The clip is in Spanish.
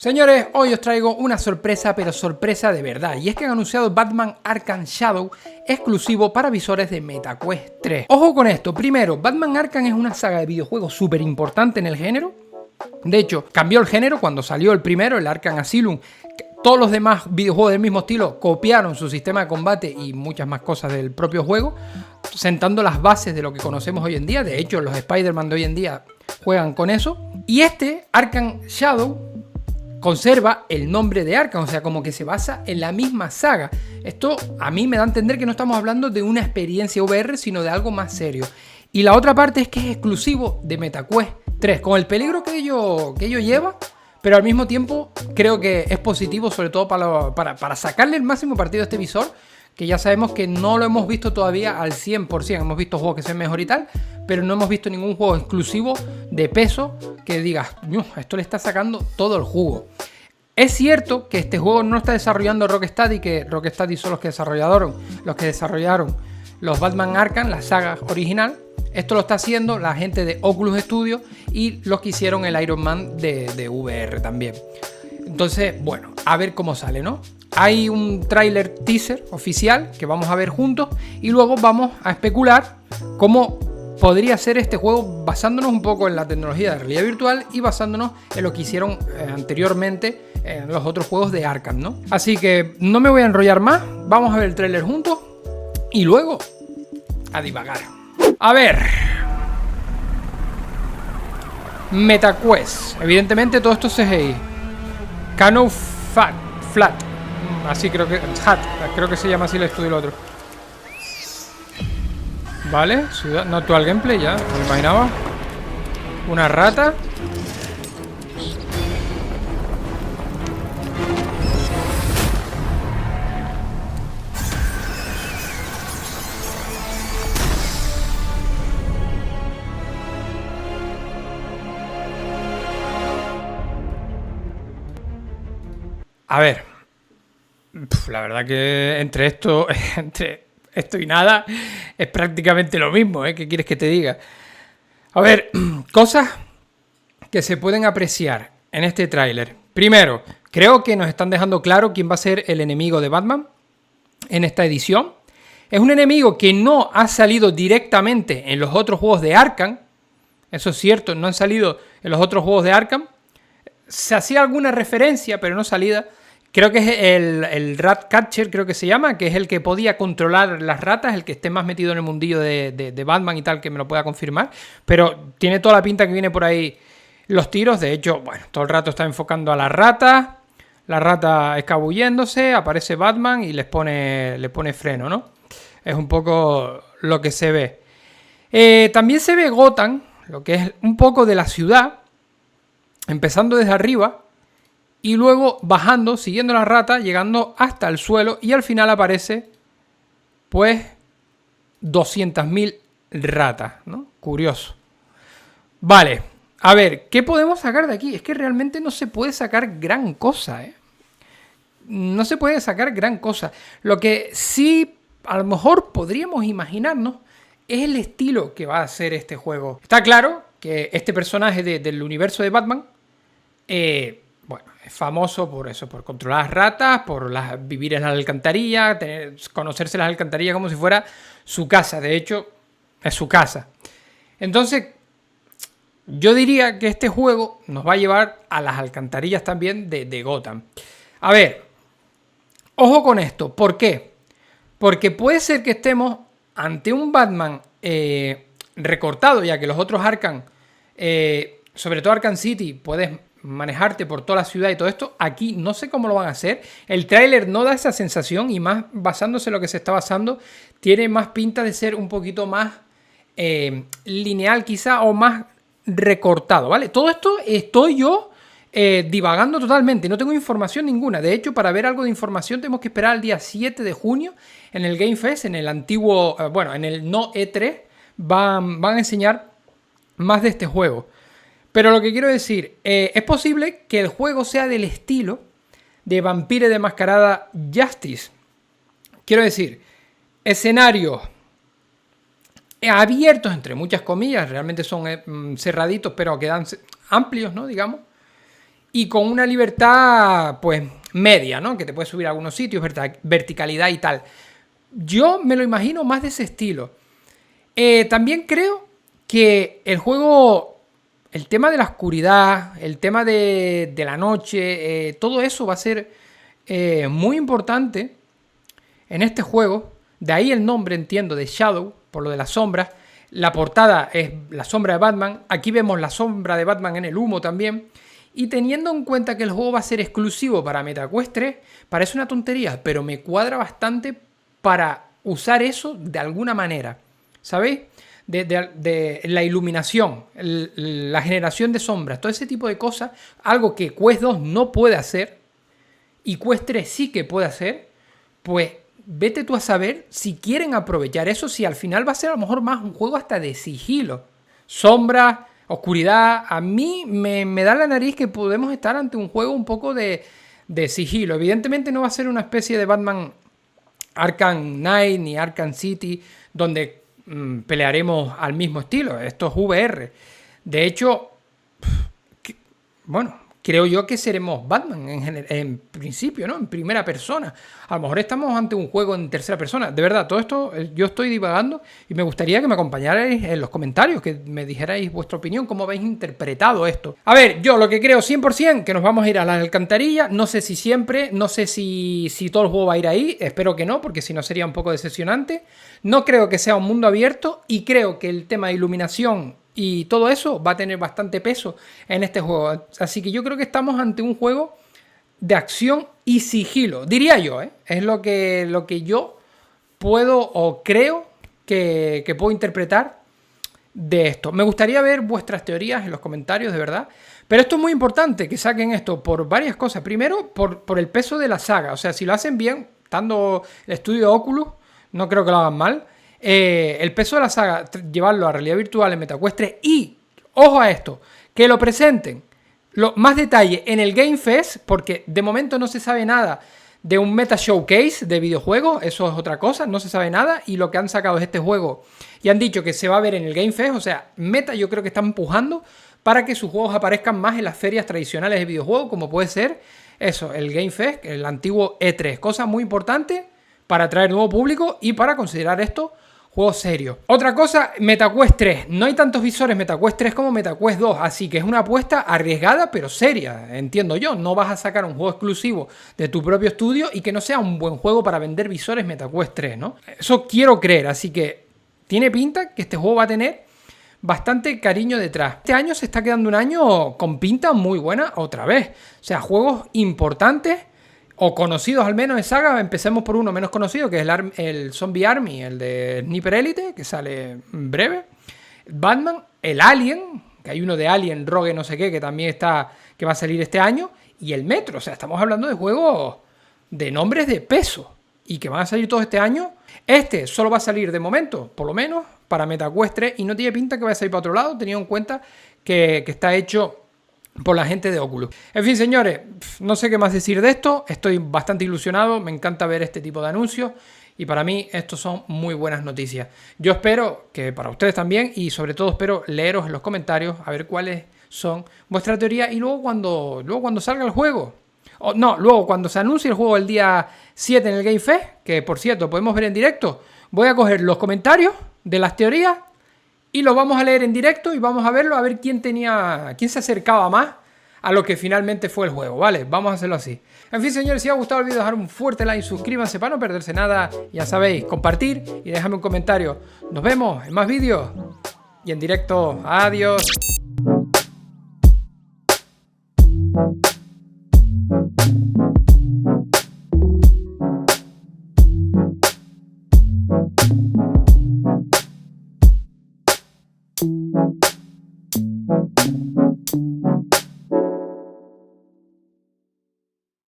Señores, hoy os traigo una sorpresa, pero sorpresa de verdad, y es que han anunciado Batman Arkham Shadow exclusivo para visores de MetaQuest 3. Ojo con esto, primero, Batman Arkham es una saga de videojuegos súper importante en el género. De hecho, cambió el género cuando salió el primero, el Arkham Asylum. Todos los demás videojuegos del mismo estilo copiaron su sistema de combate y muchas más cosas del propio juego, sentando las bases de lo que conocemos hoy en día. De hecho, los Spider-Man de hoy en día juegan con eso. Y este, Arkham Shadow, conserva el nombre de Arkham, o sea, como que se basa en la misma saga. Esto a mí me da a entender que no estamos hablando de una experiencia VR, sino de algo más serio. Y la otra parte es que es exclusivo de MetaQuest 3, con el peligro que ello lleva, pero al mismo tiempo creo que es positivo, sobre todo para sacarle el máximo partido a este visor, que ya sabemos que no lo hemos visto todavía al 100%. Hemos visto juegos que se ven mejor y tal, pero no hemos visto ningún juego exclusivo de peso que digas, esto le está sacando todo el jugo. Es cierto que este juego no está desarrollando Rocksteady, que Rocksteady son los que desarrollaron los Batman Arkham, la saga original. Esto lo está haciendo la gente de Oculus Studio y los que hicieron el Iron Man de VR también. Entonces, bueno, a ver cómo sale, ¿no? Hay un tráiler teaser oficial que vamos a ver juntos y luego vamos a especular cómo podría ser este juego, basándonos un poco en la tecnología de realidad virtual y basándonos en lo que hicieron anteriormente en los otros juegos de Arkham, ¿no? Así que no me voy a enrollar más, vamos a ver el tráiler juntos y luego a divagar. A ver, MetaQuest, evidentemente todo esto es CGI. Cano Flat, así creo que se llama así el estudio y el otro. Vale, ciudad, no actual gameplay, ya, me imaginaba. Una rata. A ver, la verdad que entre esto y nada es prácticamente lo mismo, ¿eh? ¿Qué quieres que te diga? A ver, cosas que se pueden apreciar en este tráiler. Primero, creo que nos están dejando claro quién va a ser el enemigo de Batman en esta edición. Es un enemigo que no ha salido directamente en los otros juegos de Arkham. Eso es cierto, no han salido en los otros juegos de Arkham. Se hacía alguna referencia, pero no salida. Creo que es el Ratcatcher, creo que se llama, que es el que podía controlar las ratas, el que esté más metido en el mundillo de Batman y tal, que me lo pueda confirmar. Pero tiene toda la pinta que viene por ahí los tiros. De hecho, bueno, todo el rato está enfocando a la rata escabulléndose, aparece Batman y le pone freno, ¿no? Es un poco lo que se ve. También se ve Gotham, lo que es un poco de la ciudad, empezando desde arriba y luego bajando, siguiendo la rata, llegando hasta el suelo y al final aparece, pues, 200.000 ratas, ¿no? Curioso. Vale, a ver, ¿qué podemos sacar de aquí? Es que realmente no se puede sacar gran cosa, ¿eh? No se puede sacar gran cosa. Lo que sí, a lo mejor podríamos imaginarnos es el estilo que va a hacer este juego. Está claro que este personaje del universo de Batman, bueno, es famoso por eso, por controlar las ratas, por vivir en las alcantarillas, conocerse las alcantarillas como si fuera su casa. De hecho, es su casa. Entonces, yo diría que este juego nos va a llevar a las alcantarillas también de Gotham. A ver, ojo con esto. ¿Por qué? Porque puede ser que estemos ante un Batman recortado, ya que los otros Arkham, sobre todo Arkham City, puedes manejarte por toda la ciudad y todo esto. Aquí no sé cómo lo van a hacer. El tráiler no da esa sensación y más basándose en lo que se está basando, tiene más pinta de ser un poquito más lineal quizá o más recortado, ¿vale? Todo esto estoy yo divagando totalmente, no tengo información ninguna. De hecho, para ver algo de información tenemos que esperar al día 7 de junio en el Game Fest, en el antiguo, en el no E3, van a enseñar más de este juego. Pero lo que quiero decir, es posible que el juego sea del estilo de Vampire de Mascarada Justice. Quiero decir, escenarios abiertos, entre muchas comillas, realmente son cerraditos, pero quedan amplios, ¿no? Digamos. y con una libertad, pues, media, ¿no? Que te puedes subir a algunos sitios, verticalidad y tal. Yo me lo imagino más de ese estilo. También creo que el juego, el tema de la oscuridad, el tema de la noche, todo eso va a ser muy importante en este juego. De ahí el nombre, entiendo, de Shadow, por lo de las sombras. La portada es la sombra de Batman. Aquí vemos la sombra de Batman en el humo también. Y teniendo en cuenta que el juego va a ser exclusivo para MetaQuest 3, parece una tontería, pero me cuadra bastante para usar eso de alguna manera. ¿Sabéis? De la iluminación, la generación de sombras, todo ese tipo de cosas, algo que Quest 2 no puede hacer y Quest 3 sí que puede hacer, pues vete tú a saber si quieren aprovechar eso, si al final va a ser a lo mejor más un juego hasta de sigilo. Sombras, oscuridad, a mí me da la nariz que podemos estar ante un juego un poco de sigilo. Evidentemente no va a ser una especie de Batman Arkham Knight ni Arkham City donde pelearemos al mismo estilo. Esto es VR. De hecho, bueno, creo yo que seremos Batman en principio, ¿no? En primera persona. A lo mejor estamos ante un juego en tercera persona. De verdad, todo esto yo estoy divagando y me gustaría que me acompañarais en los comentarios, que me dijerais vuestra opinión, cómo habéis interpretado esto. A ver, yo lo que creo 100% que nos vamos a ir a la alcantarilla. No sé si siempre, no sé si todo el juego va a ir ahí. Espero que no, porque si no sería un poco decepcionante. No creo que sea un mundo abierto y creo que el tema de iluminación y todo eso va a tener bastante peso en este juego. Así que yo creo que estamos ante un juego de acción y sigilo. Diría yo, ¿eh? Es lo que yo puedo o creo que puedo interpretar de esto. Me gustaría ver vuestras teorías en los comentarios, de verdad. Pero esto es muy importante, que saquen esto por varias cosas. Primero, por el peso de la saga. O sea, si lo hacen bien, estando el estudio de Oculus, no creo que lo hagan mal. El peso de la saga, llevarlo a realidad virtual en MetaQuest 3 y, ojo a esto, que lo presenten más detalle en el Game Fest, porque de momento no se sabe nada de un Meta Showcase de videojuegos, eso es otra cosa, no se sabe nada, y lo que han sacado es este juego y han dicho que se va a ver en el Game Fest. O sea, Meta yo creo que está empujando para que sus juegos aparezcan más en las ferias tradicionales de videojuegos, como puede ser eso, el Game Fest, el antiguo E3, cosa muy importante para atraer nuevo público y para considerar esto juego serio. Otra cosa, MetaQuest 3. No hay tantos visores MetaQuest 3 como MetaQuest 2, así que es una apuesta arriesgada pero seria, entiendo yo. No vas a sacar un juego exclusivo de tu propio estudio y que no sea un buen juego para vender visores MetaQuest 3, ¿no? Eso quiero creer, así que tiene pinta que este juego va a tener bastante cariño detrás. Este año se está quedando un año con pinta muy buena otra vez. O sea, juegos importantes o conocidos al menos en saga. Empecemos por uno menos conocido, que es el Zombie Army, el de Sniper Elite, que sale en breve. Batman, el Alien, que hay uno de Alien, Rogue no sé qué, que también está, que va a salir este año. Y el Metro, o sea, estamos hablando de juegos de nombres de peso y que van a salir todos este año. Este solo va a salir de momento, por lo menos, para MetaQuest 3 y no tiene pinta que vaya a salir para otro lado, teniendo en cuenta que está hecho por la gente de Oculus. En fin, señores, no sé qué más decir de esto. Estoy bastante ilusionado. Me encanta ver este tipo de anuncios. Y para mí, estos son muy buenas noticias. Yo espero que para ustedes también. Y sobre todo espero leeros en los comentarios a ver cuáles son vuestras teorías. Y luego cuando salga el juego. Luego cuando se anuncie el juego el día 7 en el Game Fest. Que por cierto, podemos ver en directo. Voy a coger los comentarios de las teorías y lo vamos a leer en directo y vamos a verlo, a ver quién se acercaba más a lo que finalmente fue el juego, ¿vale? Vamos a hacerlo así. En fin, señores, si os ha gustado el vídeo, dejar un fuerte like, suscríbanse para no perderse nada, ya sabéis, compartir y dejadme un comentario. Nos vemos en más vídeos y en directo. Adiós.